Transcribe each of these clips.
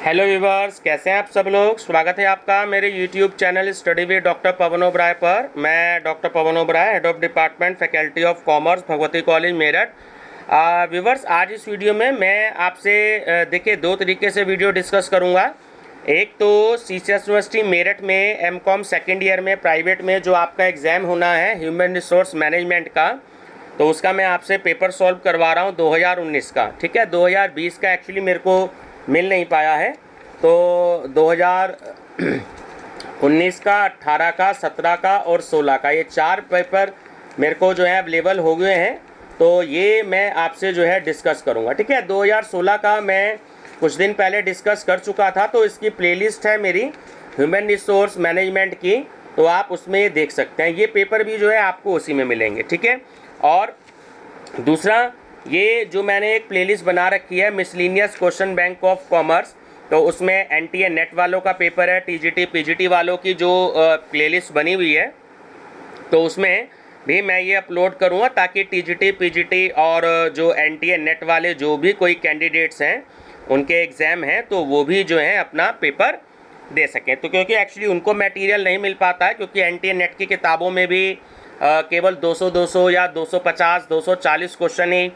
Hello viewers, कैसे हैं आप सब लोग। स्वागत है आपका मेरे YouTube channel study with doctor Pavan Oberoi पर। मैं doctor Pavan Oberoi, head of department faculty of commerce, Bhagwati college Meerut. Viewers, आज इस वीडियो में मैं आपसे देखिए दो तरीके से वीडियो डिस्कस करूंगा। एक तो सीसीएस यूनिवर्सिटी मेरठ में एमकॉम सेकेंड ईयर में प्राइवेट में जो आपका एग्ज़ाम होना है ह्यूमन रिसोर्स मैनेजमेंट का, तो उसका मैं आपसे पेपर सॉल्व करवा रहा हूँ 2019 का। ठीक है, 2020 का एक्चुअली मेरे को मिल नहीं पाया है, तो 2019 का, 18 का, 17 का और 16 का ये चार पेपर मेरे को जो है अवेलेबल हो गए हैं। तो ये मैं आपसे जो है डिस्कस करूँगा। ठीक है, 2016 का मैं कुछ दिन पहले डिस्कस कर चुका था, तो इसकी प्लेलिस्ट है मेरी ह्यूमन रिसोर्स मैनेजमेंट की, तो आप उसमें देख सकते हैं। ये पेपर भी जो है आपको उसी में मिलेंगे। ठीक है, और दूसरा ये जो मैंने एक प्लेलिस्ट बना रखी है miscellaneous question bank of commerce, तो उसमें एनटीए नेट वालों का पेपर है, टीजीटी पीजीटी वालों की जो प्लेलिस्ट बनी हुई है, तो उसमें भी मैं ये अपलोड करूँगा ताकि टीजीटी पीजीटी और जो एनटीए नेट वाले जो भी कोई कैंडिडेट्स हैं उनके एग्ज़ाम हैं, तो वो भी जो है अपना पेपर दे सकें। तो क्योंकि एक्चुअली उनको मटेरियल नहीं मिल पाता है, क्योंकि एनटीए नेट की किताबों में भी केवल 200 या 250 240 क्वेश्चन ही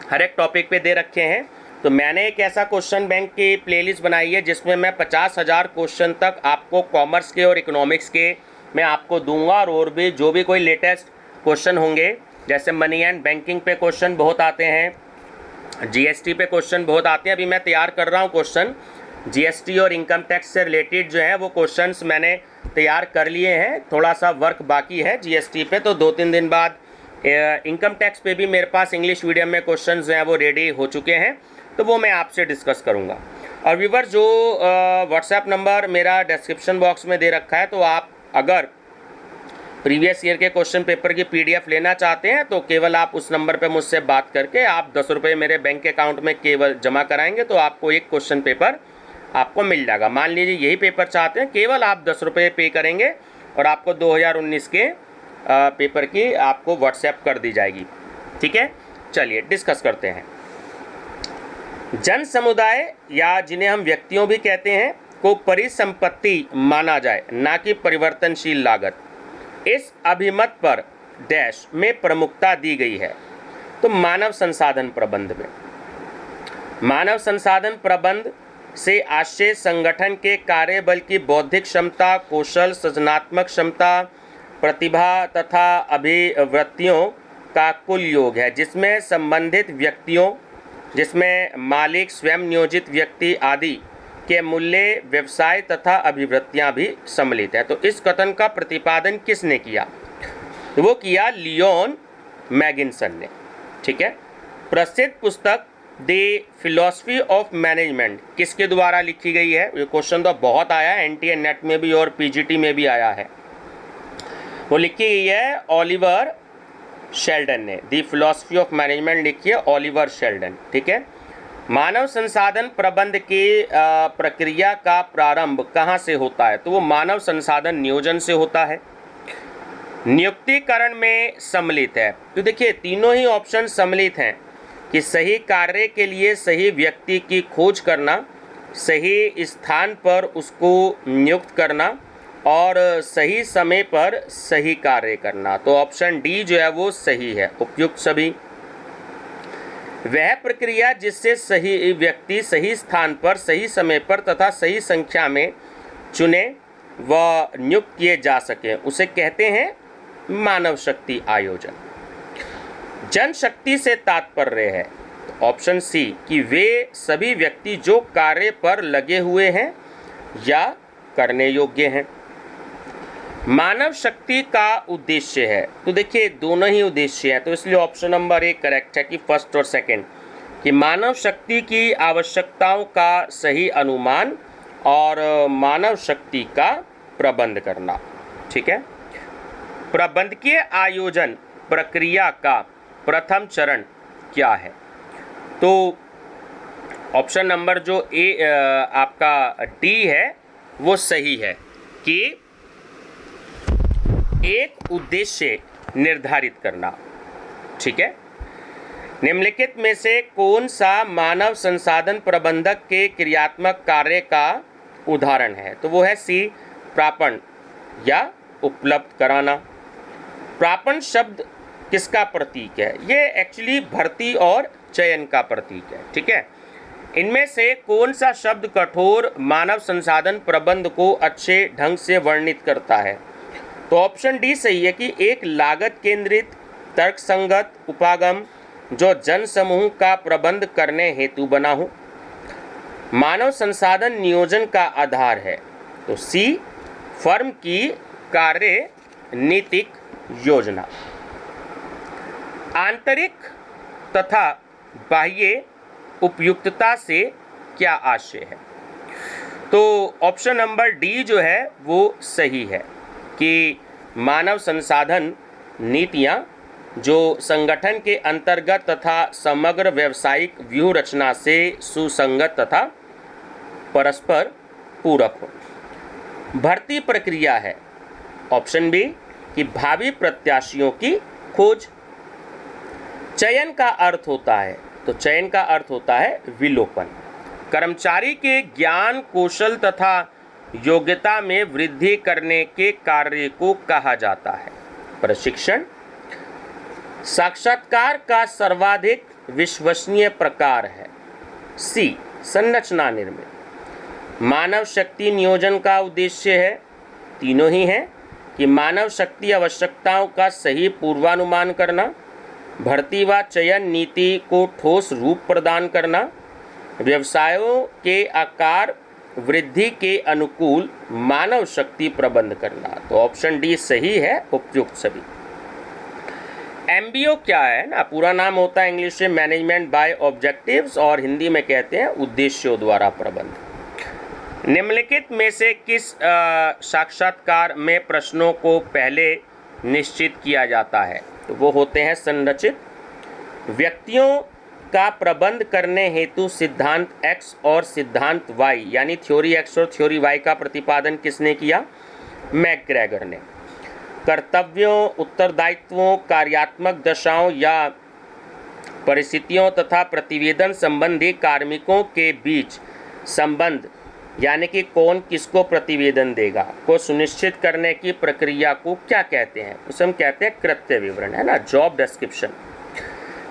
हर एक टॉपिक पे दे रखे हैं। तो मैंने एक ऐसा क्वेश्चन बैंक की प्लेलिस्ट बनाई है जिसमें मैं 50,000 क्वेश्चन तक आपको कॉमर्स के और इकोनॉमिक्स के मैं आपको दूंगा, और भी जो भी कोई लेटेस्ट क्वेश्चन होंगे, जैसे मनी एंड बैंकिंग पे क्वेश्चन बहुत आते हैं, जीएसटी पे क्वेश्चन बहुत आते हैं। अभी मैं तैयार कर रहा हूँ क्वेश्चन, जीएसटी और इनकम टैक्स से रिलेटेड जो है वो क्वेश्चंस मैंने तैयार कर लिए हैं। थोड़ा सा वर्क बाकी है जीएसटी पे, तो 2-3 दिन बाद इनकम टैक्स पे भी मेरे पास इंग्लिश मीडियम में क्वेश्चंस जो हैं वो रेडी हो चुके हैं, तो वो मैं आपसे डिस्कस करूंगा। और व्यूवर, जो व्हाट्सएप नंबर मेरा डिस्क्रिप्शन बॉक्स में दे रखा है, तो आप अगर प्रीवियस ईयर के क्वेश्चन पेपर की पीडीएफ लेना चाहते हैं तो केवल आप उस नंबर पे मुझसे बात करके आप 10 रुपये मेरे बैंक अकाउंट में केवल जमा कराएंगे, तो आपको एक क्वेश्चन पेपर आपको मिल जाएगा। मान लीजिए यही पेपर चाहते हैं, केवल आप 10 रुपये पे करेंगे और आपको 2019 के पेपर की आपको व्हाट्सएप कर दी जाएगी। ठीक है, चलिए डिस्कस करते हैं। जन समुदाय या जिन्हें हम व्यक्तियों भी कहते हैं को परिसंपत्ति माना जाए, ना कि परिवर्तनशील लागत, इस अभिमत पर डैश में प्रमुखता दी गई है। तो मानव संसाधन प्रबंध में, मानव संसाधन प्रबंध से आशय संगठन के कार्यबल की बौद्धिक क्षमता, कौशल, सृजनात्मक क्षमता, प्रतिभा तथा अभिवृत्तियों का कुल योग है, जिसमें संबंधित व्यक्तियों, जिसमें मालिक, स्वयं नियोजित व्यक्ति आदि के मूल्य, व्यवसाय तथा अभिवृत्तियां भी सम्मिलित हैं। तो इस कथन का प्रतिपादन किसने किया? तो वो किया लियोन मैगिन्सन ने। ठीक है, प्रसिद्ध पुस्तक द फिलॉसफी ऑफ मैनेजमेंट किसके द्वारा लिखी गई है? ये क्वेश्चन तो बहुत आया है, एनटीए नेट में भी और पीजीटी में भी आया है। वो लिखी गई है ओलिवर शेल्डन ने। द फिलॉसफी ऑफ मैनेजमेंट लिखी है ओलिवर शेल्डन। ठीक है, मानव संसाधन प्रबंध की प्रक्रिया का प्रारंभ कहाँ से होता है? तो वो मानव संसाधन नियोजन से होता है, नियुक्तिकरण में सम्मिलित है। तो देखिए तीनों ही ऑप्शन सम्मिलित हैं कि सही कार्य के लिए सही व्यक्ति की खोज करना, सही स्थान पर उसको नियुक्त करना और सही समय पर सही कार्य करना। तो ऑप्शन डी जो है वो सही है, उपयुक्त सभी। वह प्रक्रिया जिससे सही व्यक्ति सही स्थान पर, सही समय पर तथा सही संख्या में चुने व नियुक्त किए जा सके, उसे कहते हैं मानव शक्ति आयोजन। जनशक्ति से तात्पर्य है ऑप्शन सी कि वे सभी व्यक्ति जो कार्य पर लगे हुए हैं या करने योग्य हैं। मानव शक्ति का उद्देश्य है, तो देखिए दोनों ही उद्देश्य हैं, तो इसलिए ऑप्शन नंबर 1 करेक्ट है कि फर्स्ट और सेकंड, कि मानव शक्ति की आवश्यकताओं का सही अनुमान और मानव शक्ति का प्रबंध करना। ठीक है, प्रबंधकीय आयोजन प्रक्रिया का प्रथम चरण क्या है? तो ऑप्शन नंबर जो आपका डी है वो सही है कि एक उद्देश्य निर्धारित करना। ठीक है, निम्नलिखित में से कौन सा मानव संसाधन प्रबंधक के क्रियात्मक कार्य का उदाहरण है? तो वो है सी, प्रापण या उपलब्ध कराना। प्रापण शब्द किसका प्रतीक है? ये एक्चुअली भर्ती और चयन का प्रतीक है, ठीक है। इनमें से कौन सा शब्द कठोर मानव संसाधन प्रबंध को अच्छे ढंग से वर्णित करता है? तो ऑप्शन डी सही है कि एक लागत केंद्रित तर्कसंगत उपागम जो जन समूह का प्रबंध करने हेतु बना हो। मानव संसाधन नियोजन का आधार है। तो सी, फर्म की कार्य नीतिक योजना। आंतरिक तथा बाह्य उपयुक्तता से क्या आशय है? तो ऑप्शन नंबर डी जो है वो सही है कि मानव संसाधन नीतियां जो संगठन के अंतर्गत तथा समग्र व्यावसायिक व्यूह रचना से सुसंगत तथा परस्पर पूरक हो। भर्ती प्रक्रिया है ऑप्शन बी कि भावी प्रत्याशियों की खोज। चयन का अर्थ होता है, तो चयन का अर्थ होता है विलोपन। कर्मचारी के ज्ञान कौशल तथा योग्यता में वृद्धि करने के कार्य को कहा जाता है प्रशिक्षण। साक्षात्कार का सर्वाधिक विश्वसनीय प्रकार है सी, संरचना निर्मित। मानव शक्ति नियोजन का उद्देश्य है, तीनों ही हैं, कि मानव शक्ति आवश्यकताओं का सही पूर्वानुमान करना, भर्ती व चयन नीति को ठोस रूप प्रदान करना, व्यवसायों के आकार वृद्धि के अनुकूल मानव शक्ति प्रबंध करना। तो ऑप्शन डी सही है, उपयुक्त सभी। एमबीओ क्या है ना? पूरा नाम होता है इंग्लिश में मैनेजमेंट बाय ऑब्जेक्टिव्स और हिंदी में कहते हैं उद्देश्यों द्वारा प्रबंध। निम्नलिखित में से किस साक्षात्कार में प्रश्नों को पहले निश्चित किया जाता है? तो वो होते हैं संरचित। व्यक्तियों का प्रबंध करने हेतु सिद्धांत X और सिद्धांत Y यानी थ्योरी X और थ्योरी Y का प्रतिपादन किसने किया? मैकग्रेगर ने। कर्तव्यों, उत्तरदायित्वों, कार्यात्मक दशाओं या परिस्थितियों तथा प्रतिवेदन संबंधी कार्मिकों के बीच संबंध यानी कि कौन किसको प्रतिवेदन देगा को सुनिश्चित करने की प्रक्रिया को क्या कहते हैं? उसे हम कहते हैं कृत्य विवरण, है ना, जॉब डिस्क्रिप्शन।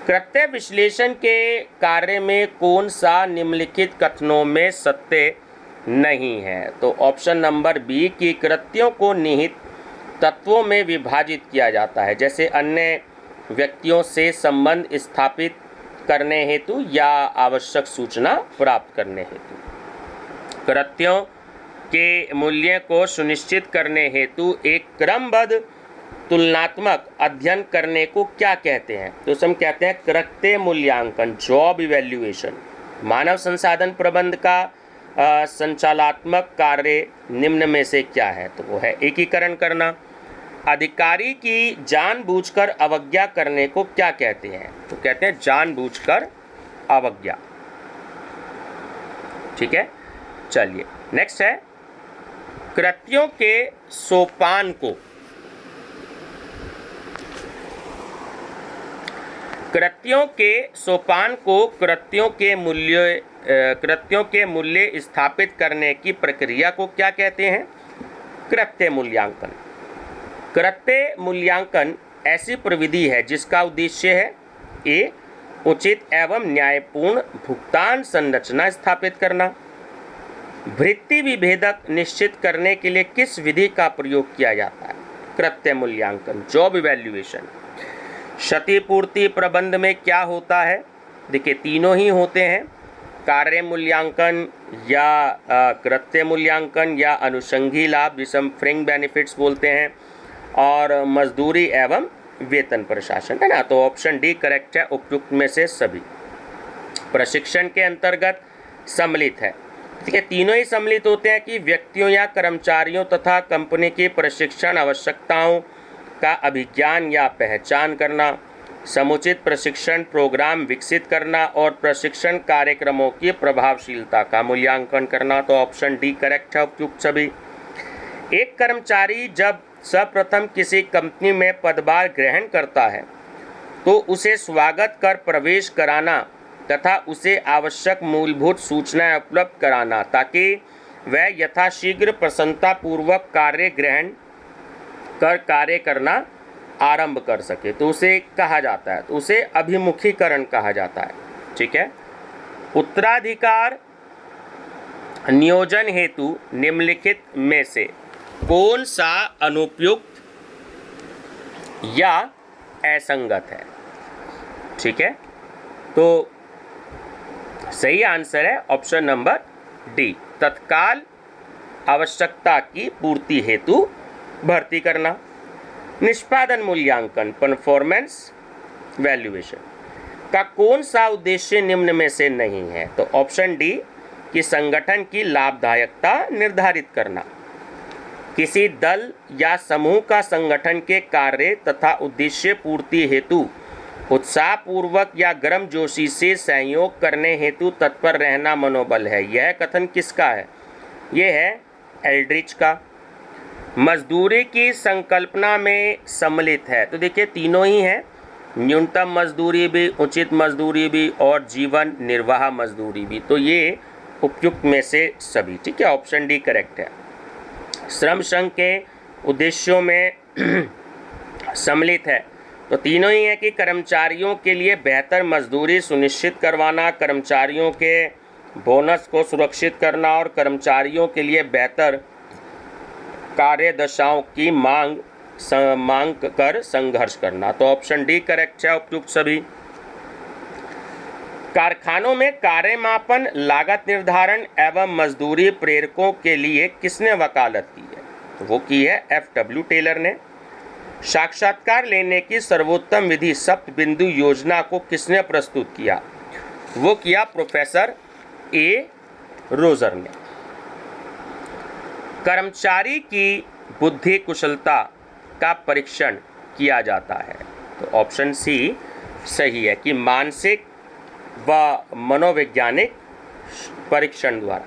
कृत्य विश्लेषण के कार्य में कौन सा निम्नलिखित कथनों में सत्य नहीं है? तो ऑप्शन नंबर बी कि कृत्यों को निहित तत्वों में विभाजित किया जाता है, जैसे अन्य व्यक्तियों से संबंध स्थापित करने हेतु या आवश्यक सूचना प्राप्त करने हेतु। कृत्यों के मूल्य को सुनिश्चित करने हेतु एक क्रमबद्ध तुलनात्मक अध्ययन करने को क्या कहते हैं? तो हम कहते हैं कृत्य मूल्यांकन, जॉब इवैल्यूएशन। मानव संसाधन प्रबंध का संचालनात्मक कार्य निम्न में से क्या है? तो वो है एकीकरण करना। अधिकारी की जानबूझकर अवज्ञा करने को क्या कहते हैं? तो कहते हैं जानबूझकर अवज्ञा। ठीक है, चलिए नेक्स्ट है कृत्यों के सोपान को। कृत्यों के सोपान को कृत्यों के मूल्य स्थापित करने की प्रक्रिया को क्या कहते हैं? कृत्य मूल्यांकन। कृत्य मूल्यांकन ऐसी प्रविधि है जिसका उद्देश्य है ए, उचित एवं न्यायपूर्ण भुगतान संरचना स्थापित करना। वृत्ति विभेदक निश्चित करने के लिए किस विधि का प्रयोग किया जाता है? कृत्य मूल्यांकन, जॉब इवैल्यूएशन। क्षतिपूर्ति प्रबंध में क्या होता है? देखिए तीनों ही होते हैं, कार्य मूल्यांकन या कृत्य मूल्यांकन या अनुषंगी लाभ जिसे हम फ्रिंग बेनिफिट्स बोलते हैं, और मजदूरी एवं वेतन प्रशासन, है ना। तो ऑप्शन डी करेक्ट है, उपयुक्त में से सभी। प्रशिक्षण के अंतर्गत सम्मिलित है, ठीक है, तीनों ही सम्मिलित होते हैं कि व्यक्तियों या कर्मचारियों तथा कंपनी की प्रशिक्षण आवश्यकताओं का अभिज्ञान या पहचान करना, समुचित प्रशिक्षण प्रोग्राम विकसित करना और प्रशिक्षण कार्यक्रमों की प्रभावशीलता का मूल्यांकन करना। तो ऑप्शन डी करेक्ट है, उपयुक्त सभी। एक कर्मचारी जब सर्वप्रथम किसी कंपनी में पदभार ग्रहण करता है तो उसे स्वागत कर प्रवेश कराना तथा उसे आवश्यक मूलभूत सूचनाएं उपलब्ध कराना ताकि वह यथाशीघ्र प्रसन्नतापूर्वक कार्य ग्रहण कर कार्य करना आरंभ कर सके, तो उसे कहा जाता है, तो उसे अभिमुखीकरण कहा जाता है। ठीक है। उत्तराधिकार नियोजन हेतु निम्नलिखित में से कौन सा अनुपयुक्त या असंगत है? ठीक है, तो सही आंसर है ऑप्शन नंबर डी, तत्काल आवश्यकता की पूर्ति हेतु भर्ती करना। निष्पादन मूल्यांकन परफॉर्मेंस वैल्यूएशन का कौन सा उद्देश्य निम्न में से नहीं है? तो ऑप्शन डी कि संगठन की लाभदायकता निर्धारित करना, किसी दल या समूह का संगठन के कार्य तथा उद्देश्य पूर्ति हेतु उत्साहपूर्वक या गर्मजोशी से सहयोग करने हेतु तत्पर रहना मनोबल है। यह कथन किसका है? यह है एल्ड्रिच का। मजदूरी की संकल्पना में सम्मिलित है, तो देखिए तीनों ही हैं, न्यूनतम मजदूरी भी, उचित मजदूरी भी और जीवन निर्वाह मजदूरी भी, तो ये उपयुक्त में से सभी। ठीक है, ऑप्शन डी करेक्ट है। श्रम संघ के उद्देश्यों में सम्मिलित है, तो तीनों ही है कि कर्मचारियों के लिए बेहतर मजदूरी सुनिश्चित करवाना, कर्मचारियों के बोनस को सुरक्षित करना और कर्मचारियों के लिए बेहतर कार्य दशाओं की मांग कर संघर्ष करना, तो ऑप्शन डी करेक्ट है, उपयुक्त सभी। कारखानों में कार्य मापन, लागत निर्धारण एवं मजदूरी प्रेरकों के लिए किसने वकालत की है? तो वो की है एफ.डब्ल्यू. टेलर ने। साक्षात्कार लेने की सर्वोत्तम विधि सप्त बिंदु योजना को किसने प्रस्तुत किया? वो किया प्रोफेसर ए. रोजर ने। कर्मचारी की बुद्धि कुशलता का परीक्षण किया जाता है, तो ऑप्शन सी सही है कि मानसिक व मनोवैज्ञानिक परीक्षण द्वारा।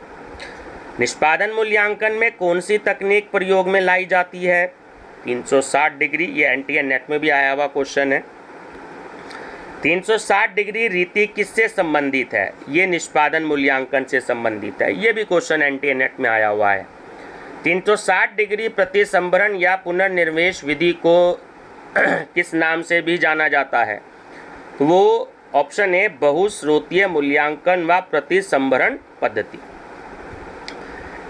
निष्पादन मूल्यांकन में कौन सी तकनीक प्रयोग में लाई जाती है? 360 डिग्री, ये एनटीए नेट में भी आया हुआ क्वेश्चन है। 360 डिग्री रीति किससे संबंधित है? ये निष्पादन मूल्यांकन से संबंधित है, ये भी क्वेश्चन एनटीए नेट में आया हुआ है। 360 डिग्री प्रतिसंभरण या पुनर्निवेश विधि को किस नाम से भी जाना जाता है? वो ऑप्शन ए बहुस्रोतीय मूल्यांकन व प्रतिसंभरण पद्धति।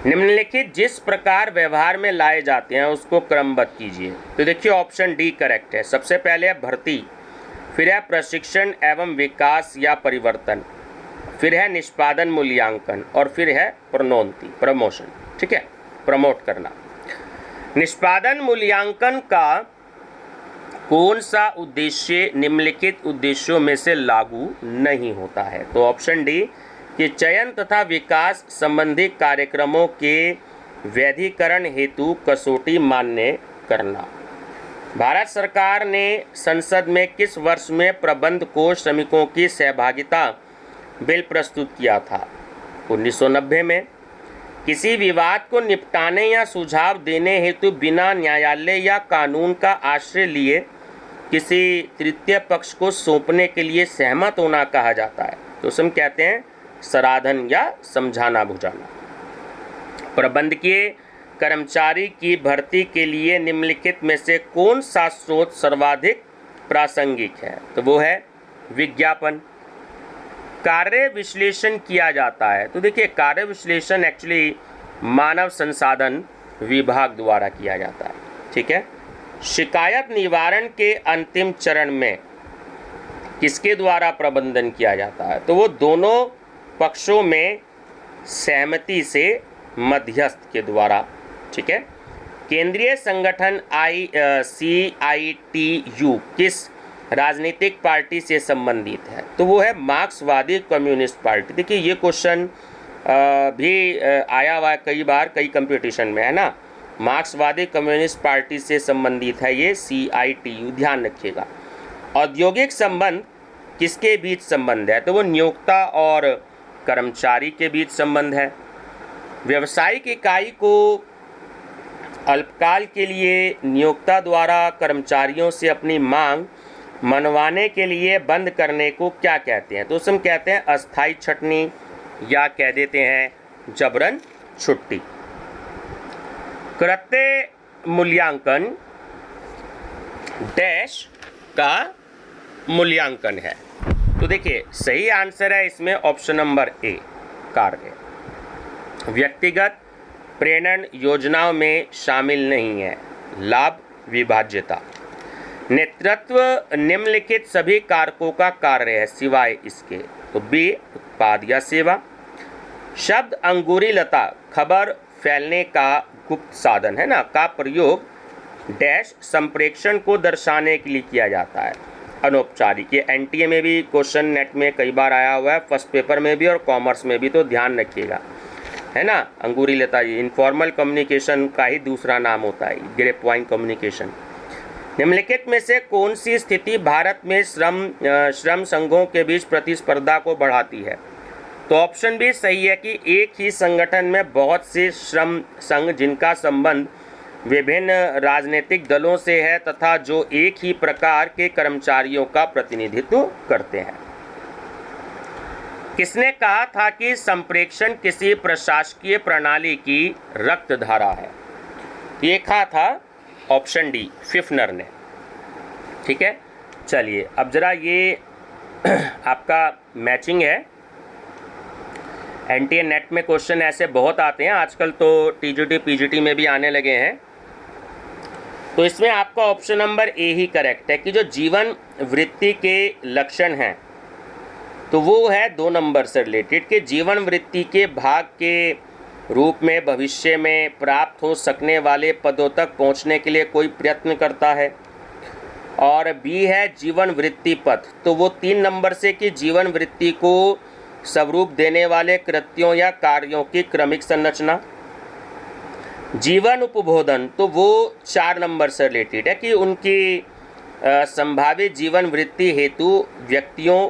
निम्नलिखित जिस प्रकार व्यवहार में लाए जाते हैं उसको क्रमबद्ध कीजिए, तो देखिए ऑप्शन डी करेक्ट है। सबसे पहले है भर्ती, फिर है प्रशिक्षण एवं विकास या परिवर्तन, फिर है निष्पादन मूल्यांकन और फिर है प्रोन्नति प्रमोशन। ठीक है, प्रमोट करना। निष्पादन मूल्यांकन का कौन सा उद्देश्य निम्नलिखित उद्देश्यों में से लागू नहीं होता है? तो ऑप्शन डी कि चयन तथा विकास संबंधी कार्यक्रमों के वैधीकरण हेतु कसौटी मान्य करना। भारत सरकार ने संसद में किस वर्ष में प्रबंध कोष श्रमिकों की सहभागिता बिल प्रस्तुत किया था? 1990 में। किसी विवाद को निपटाने या सुझाव देने हेतु बिना न्यायालय या कानून का आश्रय लिए किसी तृतीय पक्ष को सौंपने के लिए सहमत होना कहा जाता है, तो उसे हम कहते हैं सराधन या समझाना बुझाना। प्रबंधकीय कर्मचारी की भर्ती के लिए निम्नलिखित में से कौन सा स्रोत सर्वाधिक प्रासंगिक है? तो वो है विज्ञापन। कार्य विश्लेषण किया जाता है, तो देखिए कार्य विश्लेषण एक्चुअली मानव संसाधन विभाग द्वारा किया जाता है। ठीक है। शिकायत निवारण के अंतिम चरण में किसके द्वारा प्रबंधन किया जाता है? तो वो दोनों पक्षों में सहमति से मध्यस्थ के द्वारा। ठीक है। केंद्रीय संगठन CITU किस राजनीतिक पार्टी से संबंधित है? तो वो है मार्क्सवादी कम्युनिस्ट पार्टी। देखिए ये क्वेश्चन भी आया हुआ है कई बार कई कंपटीशन में, है ना। मार्क्सवादी कम्युनिस्ट पार्टी से संबंधित है ये CITU, ध्यान रखिएगा। औद्योगिक संबंध किसके बीच संबंध है? तो वो नियोक्ता और कर्मचारी के बीच संबंध है। व्यावसायिक इकाई को अल्पकाल के लिए नियोक्ता द्वारा कर्मचारियों से अपनी मांग मनवाने के लिए बंद करने को क्या कहते हैं? तो उसे हम कहते हैं अस्थाई छटनी या कह देते हैं जबरन छुट्टी। कृत्य मूल्यांकन डैश का मूल्यांकन है। तो देखिए सही आंसर है इसमें ऑप्शन नंबर ए कार्य। व्यक्तिगत प्रेरण योजनाओं में शामिल नहीं है। लाभ विभाज्यता। नेतृत्व निम्नलिखित सभी कारकों का कार्य है सिवाय इसके। तो बी उत्पाद या सेवा। शब्द अंगूरी लता खबर फैलने का गुप्त साधन है ना का प्रयोग डैश संप्रेषण को दर्शाने के लिए किया जाता है। अनौपचारिक। ये एनटीए में भी क्वेश्चन नेट में कई बार आया हुआ है, फर्स्ट पेपर में भी और कॉमर्स में भी, तो ध्यान रखिएगा, है ना। अंगूरी लता ये इनफॉर्मल कम्युनिकेशन का ही दूसरा नाम होता है, ग्रेप वाइन कम्युनिकेशन। निम्नलिखित में से कौन सी स्थिति भारत में श्रम संघों के बीच प्रतिस्पर्धा को बढ़ाती है? तो ऑप्शन भी सही है कि एक ही संगठन में बहुत से श्रम संघ जिनका संबंध विभिन्न राजनीतिक दलों से है तथा जो एक ही प्रकार के कर्मचारियों का प्रतिनिधित्व करते हैं। किसने कहा था कि संप्रेषण किसी प्रशासकीय प्रणाली की रक्त धारा है? ये कहा था ऑप्शन डी फिफ्नर ने। ठीक है, चलिए अब जरा ये आपका मैचिंग है। एनटीए नेट में क्वेश्चन ऐसे बहुत आते हैं आजकल, तो टीजीटी पीजीटी में भी आने लगे हैं। तो इसमें आपका option number A he correct है कि जो जीवन वृत्ति के लक्षण हैं तो वो है 2 नंबर से रिलेटेड कि जीवन वृत्ति के भाग के रूप में भविष्य में प्राप्त हो सकने वाले पदों तक पहुंचने के लिए कोई प्रयत्न करता है। और बी है जीवन वृत्ति पथ, तो वो 3 नंबर से कि जीवन वृत्ति को स्वरूप देने वाले कृत्यों या कार्यों की क्रमिक संरचना। जीवन उपबोधन, तो वो 4 नंबर से रिलेटेड है कि उनकी संभावित जीवन वृत्ति हेतु व्यक्तियों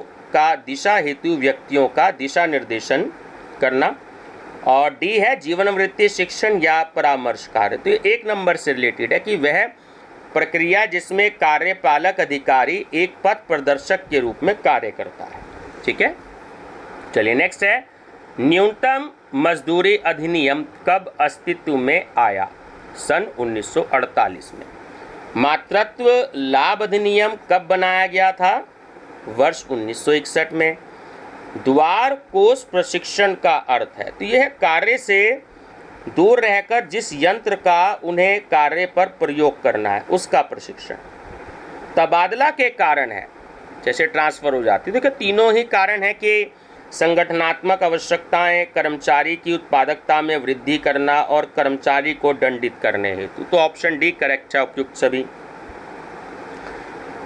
का दिशा निर्देशन करना। और डी है जीवन वृत्ति शिक्षण या परामर्श कार्य, तो ये 1 नंबर से रिलेटेड है कि वह प्रक्रिया जिसमें कार्यपालक अधिकारी एक पथ प्रदर्शक के रूप में कार्य करता है। ठीक है, चलिए नेक्स्ट है न्यूनतम मजदूरी अधिनियम कब अस्तित्व में आया? सन 1948 में। मातृत्व लाभ अधिनियम कब बनाया गया था? वर्ष 1961 में। द्वार कोष प्रशिक्षण का अर्थ है, तो यह कार्य से दूर रहकर जिस यंत्र का उन्हें कार्य पर प्रयोग करना है उसका प्रशिक्षण। तबादला के कारण है, जैसे ट्रांसफर हो जाती है। देखिए तीनों ही कारण है कि संगठनात्मक आवश्यकताएं, कर्मचारी की उत्पादकता में वृद्धि करना और कर्मचारी को दंडित करने हेतु। तो ऑप्शन डी करेक्ट है उपयुक्त सभी।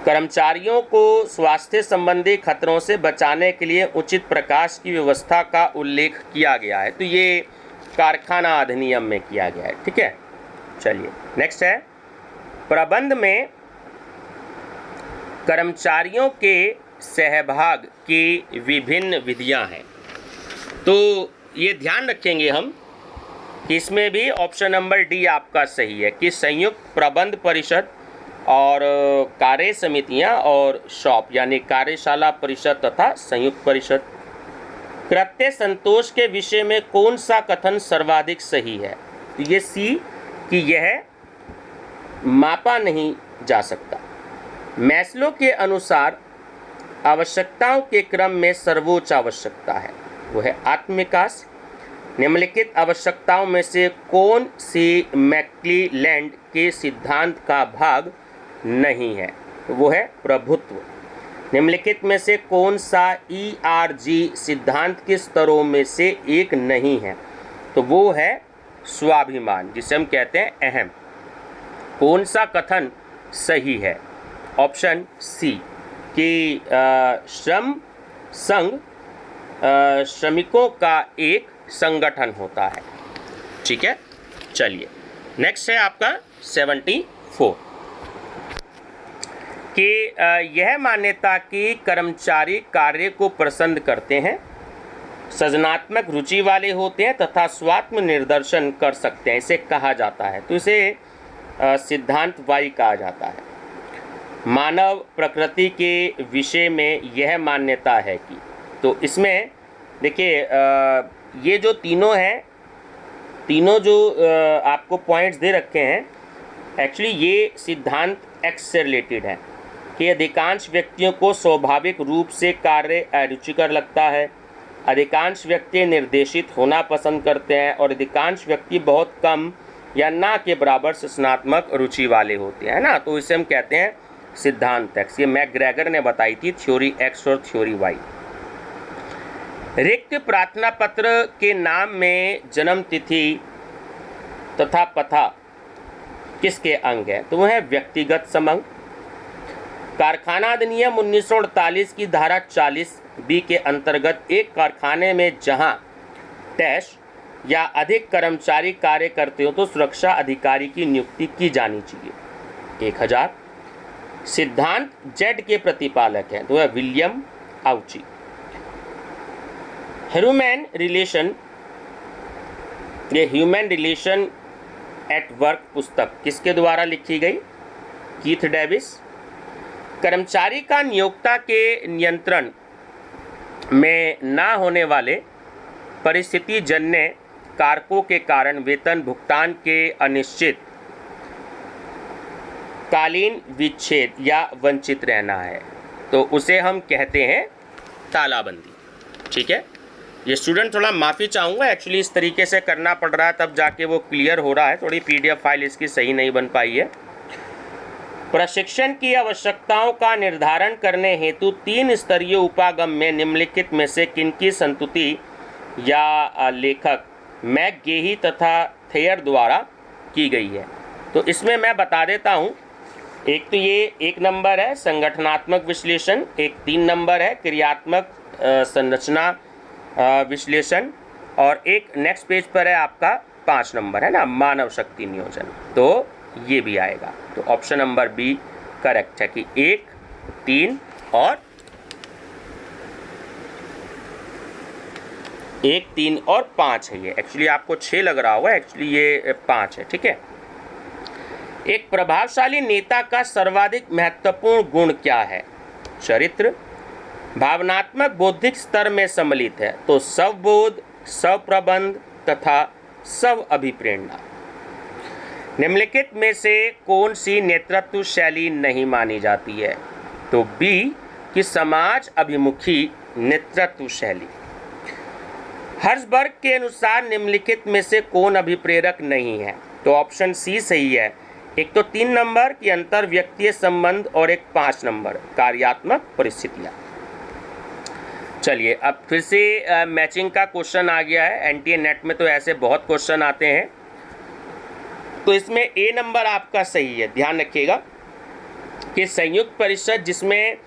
कर्मचारियों को स्वास्थ्य संबंधी खतरों से बचाने के लिए उचित प्रकाश की व्यवस्था का उल्लेख किया गया है, तो ये कारखाना अधिनियम में किया गया है। ठीक है, चलिए नेक्स्ट है प्रबंध में कर्मचारियों के सहभाग की विभिन्न विधियां हैं। तो ये ध्यान रखेंगे हम कि इसमें भी ऑप्शन नंबर डी आपका सही है कि संयुक्त प्रबंध परिषद और कार्य समितियां और शॉप यानी कार्यशाला परिषद तथा संयुक्त परिषद। कृत्य संतोष के विषय में कौन सा कथन सर्वाधिक सही है? तो ये सी कि यह मापा नहीं जा सकता। मैस्लो के अनुसार आवश्यकताओं के क्रम में सर्वोच्च आवश्यकता है वो है आत्मविकास। निम्नलिखित आवश्यकताओं में से कौन सी मैक्लीलैंड के सिद्धांत का भाग नहीं है? वो है प्रभुत्व। निम्नलिखित में से कौन सा ERG सिद्धांत के स्तरों में से एक नहीं है? तो वो है स्वाभिमान, जिसे हम कहते हैं अहम। कौन सा कथन सही है? ऑप्शन सी कि श्रम संघ श्रमिकों का एक संगठन होता है। ठीक है, चलिए नेक्स्ट है आपका 74 कि यह मान्यता कि कर्मचारी कार्य को पसंद करते हैं, सृजनात्मक रुचि वाले होते हैं तथा स्वात्म निर्देशन कर सकते हैं, इसे कहा जाता है। तो इसे सिद्धांत वाई कहा जाता है। मानव प्रकृति के विषय में यह मान्यता है कि, तो इसमें देखिए ये जो तीनों हैं, तीनों जो आपको पॉइंट्स दे रखे हैं, एक्चुअली ये सिद्धांत एक्स से रिलेटेड है कि अधिकांश व्यक्तियों को स्वाभाविक रूप से कार्य अरुचिकर लगता है, अधिकांश व्यक्ति निर्देशित होना पसंद करते हैं और अधिकांश व्यक्ति बहुत कम या ना के बराबर सूचनात्मक रुचि वाले होते हैं ना। तो इसे हम कहते हैं सिद्धांत एक्स। ये मैकग्रेगर ने बताई थी, थ्योरी एक्स और थ्योरी वाई। रिक्त प्रार्थना पत्र के नाम में जन्म तिथि तथा पता किसके अंग है? तो वह है व्यक्तिगत संबंध। कारखाना अधिनियम 1948 की धारा 40 बी के अंतर्गत एक कारखाने में जहां डैश या अधिक कर्मचारी कार्य करते हो तो सुरक्षा अधिकारी की नियुक्ति की जानी चाहिए। 1000 सिद्धांत जेड के प्रतिपालक हैं, तो वह विलियम आउची। ह्यूमन रिलेशन, ये ह्यूमन रिलेशन एट वर्क पुस्तक किसके द्वारा लिखी गई? Keith Davis. कर्मचारी का नियोक्ता के नियंत्रण में ना होने वाले परिस्थिति जन्य कारकों के कारण वेतन भुगतान के अनिश्चित कालीन विच्छेद या वंचित रहना है, तो उसे हम कहते हैं तालाबंदी। ठीक है, ये स्टूडेंट थोड़ा माफ़ी चाहूँगा, एक्चुअली इस तरीके से करना पड़ रहा है तब जाके वो क्लियर हो रहा है, थोड़ी पीडीएफ फाइल इसकी सही नहीं बन पाई है। प्रशिक्षण की आवश्यकताओं का निर्धारण करने हेतु 3 स्तरीय उपागम में निम्नलिखित में से किनकी संस्तुति या लेखक मैकगेही तथा थेयर द्वारा की गई है? तो इसमें मैं बता देता हूँ, एक तो ये 1 नंबर है संगठनात्मक विश्लेषण, एक 3 नंबर है क्रियात्मक संरचना विश्लेषण, और एक नेक्स्ट पेज पर है आपका 5 नंबर है ना मानव शक्ति नियोजन। तो ये भी आएगा, तो ऑप्शन नंबर बी करेक्ट है कि 1, 3 और 1, 3 और 5 है। ये एक्चुअली आपको 6 लग रहा होगा, एक्चुअली ये 5 है। ठीक है, एक प्रभावशाली नेता का सर्वाधिक महत्वपूर्ण गुण क्या है? चरित्र, भावनात्मक बौद्धिक स्तर में सम्मिलित है, तो स्वबोध, स्वप्रबंध तथा स्व अभिप्रेरणा। निम्नलिखित में से कौन सी नेतृत्व शैली नहीं मानी जाती है? तो बी कि समाज अभिमुखी नेतृत्व शैली। हर्सबर्ग के अनुसार निम्नलिखित में से कौन अभिप्रेरक नहीं है? तो ऑप्शन सी सही है। एक तो 3 नंबर की अंतर व्यक्तिगत संबंध और एक 5 नंबर कार्यात्मक परिस्थितियाँ। चलिए अब फिर से मैचिंग का क्वेश्चन आ गया है। एनटीए नेट में तो ऐसे बहुत क्वेश्चन आते हैं, तो इसमें ए नंबर आपका सही है। ध्यान रखिएगा कि संयुक्त परिषद जिसमें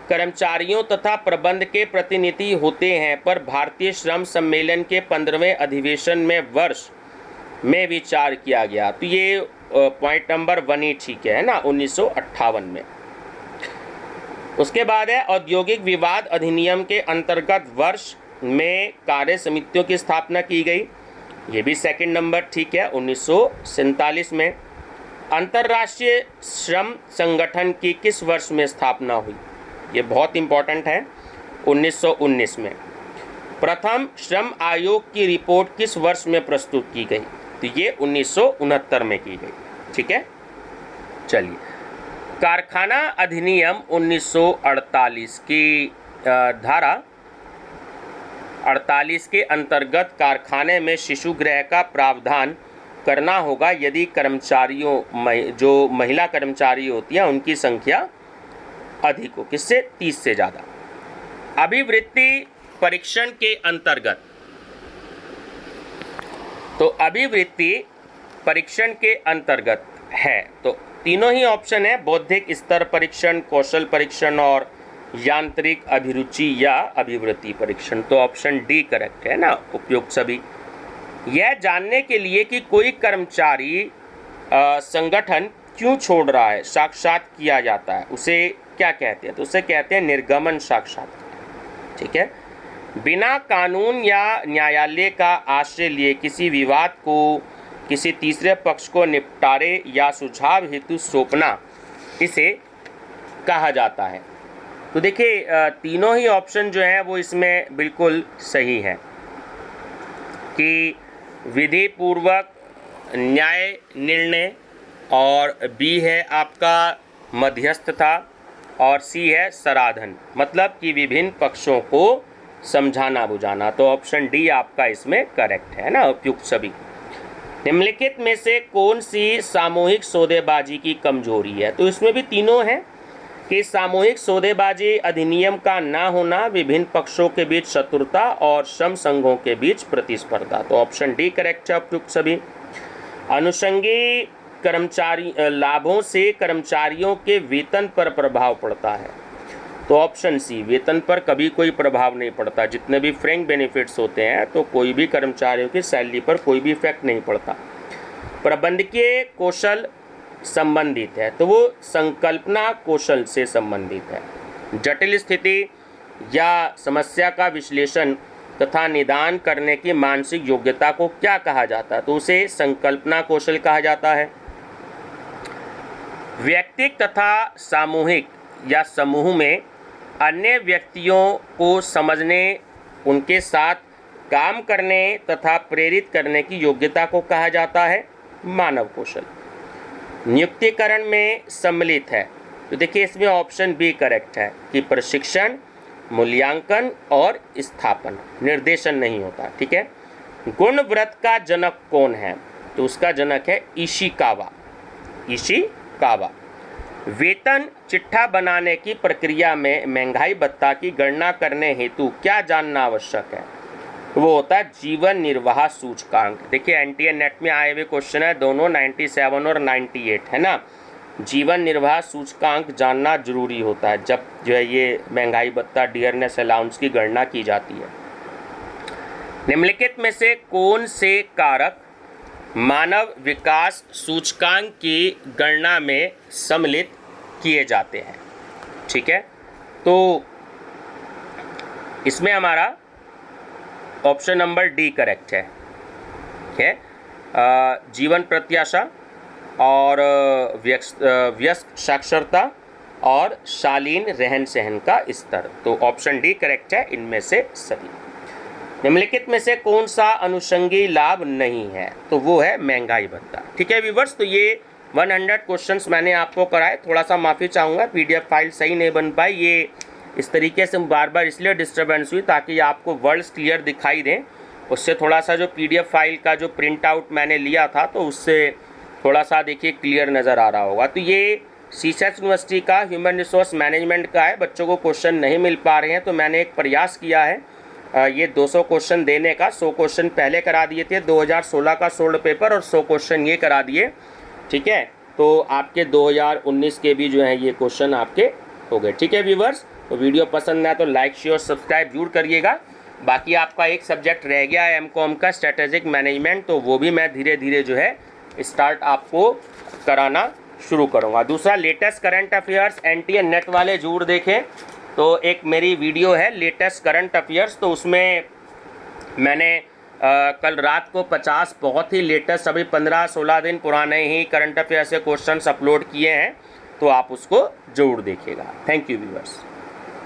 कर्मचारियों तथा प्रबंध के प्रतिनिधि होते हैं पर भारतीय श्रम सम्मेलन के 15वें अधिवेशन में वर्ष में विचार किया गया, तो ये पॉइंट नंबर 1 ही ठीक है ना, 1958 में। उसके बाद है औद्योगिक विवाद अधिनियम के अंतर्गत वर्ष में कार्य समितियों की स्थापना की गई, ये भी 2nd नंबर ठीक है, 1947 में। अंतर्राष्ट्रीय श्रम संगठन की किस वर्ष में स्थापना हुई? ये बहुत इंपॉर्टेंट है, 1919 में। प्रथम श्रम आयोग की रिपोर्ट किस वर्ष में प्रस्तुत की गई? तो ये 1969 में की गई। ठीक है, चलिए कारखाना अधिनियम 1948 की धारा 48 के अंतर्गत कारखाने में शिशु गृह का प्रावधान करना होगा यदि कर्मचारियों जो महिला कर्मचारी होती हैं उनकी संख्या अधिक हो, किससे? 30 से ज़्यादा। अभिवृत्ति परीक्षण के अंतर्गत, तो अभिवृत्ति परीक्षण के अंतर्गत है, तो तीनों ही ऑप्शन है, बौद्धिक स्तर परीक्षण, कौशल परीक्षण और यांत्रिक अभिरुचि या अभिवृत्ति परीक्षण। तो ऑप्शन डी करेक्ट है ना, उपयुक्त सभी। यह जानने के लिए कि कोई कर्मचारी संगठन क्यों छोड़ रहा है साक्षात किया जाता है, उसे क्या कहते हैं? तो उसे कहते हैं निर्गमन साक्षात्कार। ठीक है, बिना कानून या न्यायालय का आश्रय लिए किसी विवाद को किसी तीसरे पक्ष को निपटारे या सुझाव हेतु सौंपना, इसे कहा जाता है। तो देखिए तीनों ही ऑप्शन जो है वो इसमें बिल्कुल सही है कि विधि पूर्वक न्याय निर्णय, और बी है आपका मध्यस्थता, और सी है सराधन, मतलब कि विभिन्न पक्षों को समझाना बुझाना। तो ऑप्शन डी आपका इसमें करेक्ट है ना, उपयुक्त सभी। निम्नलिखित में से कौन सी सामूहिक सौदेबाजी की कमजोरी है? तो इसमें भी तीनों हैं कि सामूहिक सौदेबाजी अधिनियम का ना होना, विभिन्न पक्षों के बीच शत्रुता और श्रम संघों के बीच प्रतिस्पर्धा। तो ऑप्शन डी करेक्ट है, उपयुक्त सभी। अनुषंगी कर्मचारी लाभों से कर्मचारियों के वेतन पर प्रभाव पड़ता है। तो ऑप्शन सी, वेतन पर कभी कोई प्रभाव नहीं पड़ता। जितने भी फ्रैंक बेनिफिट्स होते हैं तो कोई भी कर्मचारियों की सैलरी पर कोई भी इफेक्ट नहीं पड़ता। प्रबंधकीय कौशल संबंधित है, तो वो संकल्पना कौशल से संबंधित है। जटिल स्थिति या समस्या का विश्लेषण तथा निदान करने की मानसिक योग्यता को क्या कहा जाता है? तो उसे संकल्पना कौशल कहा जाता है। व्यक्तिगत तथा सामूहिक या समूह में अन्य व्यक्तियों को समझने, उनके साथ काम करने तथा प्रेरित करने की योग्यता को कहा जाता है मानव कौशल। नियुक्तिकरण में सम्मिलित है, तो देखिए इसमें ऑप्शन बी करेक्ट है कि प्रशिक्षण, मूल्यांकन और स्थापन, निर्देशन नहीं होता। ठीक है। गुण व्रत का जनक कौन है? तो उसका जनक है इशिकावा। इशिकावा। वेतन चिट्ठा बनाने की प्रक्रिया में महंगाई भत्ता की गणना करने हेतु क्या जानना आवश्यक है? वो होता है जीवन निर्वाह सूचकांक। देखिए एनटीए नेट में आए हुए क्वेश्चन है दोनों, 97 और 98 है ना। जीवन निर्वाह सूचकांक जानना जरूरी होता है जब जो है ये महंगाई भत्ता डियरनेस अलाउंस की गणना की जाती है। निम्नलिखित में से कौन से कारक मानव विकास सूचकांक की गणना में सम्मिलित किए जाते हैं? ठीक है, तो इसमें हमारा ऑप्शन नंबर डी करेक्ट है। ठीक है, जीवन प्रत्याशा और व्यस्क साक्षरता और शालीन रहन सहन का स्तर। तो ऑप्शन डी करेक्ट है इनमें से सभी। निम्नलिखित में से कौन सा अनुषंगी लाभ नहीं है? तो वो है महंगाई भत्ता। ठीक है व्यूवर्स, तो ये 100 क्वेश्चंस मैंने आपको कराए। थोड़ा सा माफ़ी चाहूँगा, पीडीएफ फाइल सही नहीं बन पाई। ये इस तरीके से बार बार इसलिए डिस्टर्बेंस हुई ताकि आपको वर्ड्स क्लियर दिखाई दें। उससे थोड़ा सा जो पीडीएफ फाइल का जो प्रिंट आउट मैंने लिया था तो उससे थोड़ा सा देखिए क्लियर नज़र आ रहा होगा। तो ये सीसेक्स यूनिवर्सिटी का ह्यूमन रिसोर्स मैनेजमेंट का है। बच्चों को क्वेश्चन नहीं मिल पा रहे हैं तो मैंने एक प्रयास किया है ये 200 क्वेश्चन देने का। 100 क्वेश्चन पहले करा दिए थे 2016 का सोल्ड पेपर, और 100 क्वेश्चन ये करा दिए। ठीक है, तो आपके 2019 के भी जो है ये क्वेश्चन आपके हो गए। ठीक है व्यूवर्स, तो वीडियो पसंद आए तो लाइक शेयर सब्सक्राइब जरूर करिएगा। बाकी आपका एक सब्जेक्ट रह गया है एमकॉम का स्ट्रेटेजिक मैनेजमेंट, तो वो भी मैं धीरे धीरे जो है स्टार्ट आपको कराना शुरू करूँगा। दूसरा latest current affairs NTA net वाले जरूर देखें। तो एक मेरी वीडियो है लेटेस्ट करंट अफेयर्स, तो उसमें मैंने कल रात को 50 बहुत ही लेटेस्ट अभी 15-16 दिन पुराने ही करंट अफेयर से क्वेश्चंस अपलोड किए हैं, तो आप उसको जरूर देखिएगा। Thank you viewers.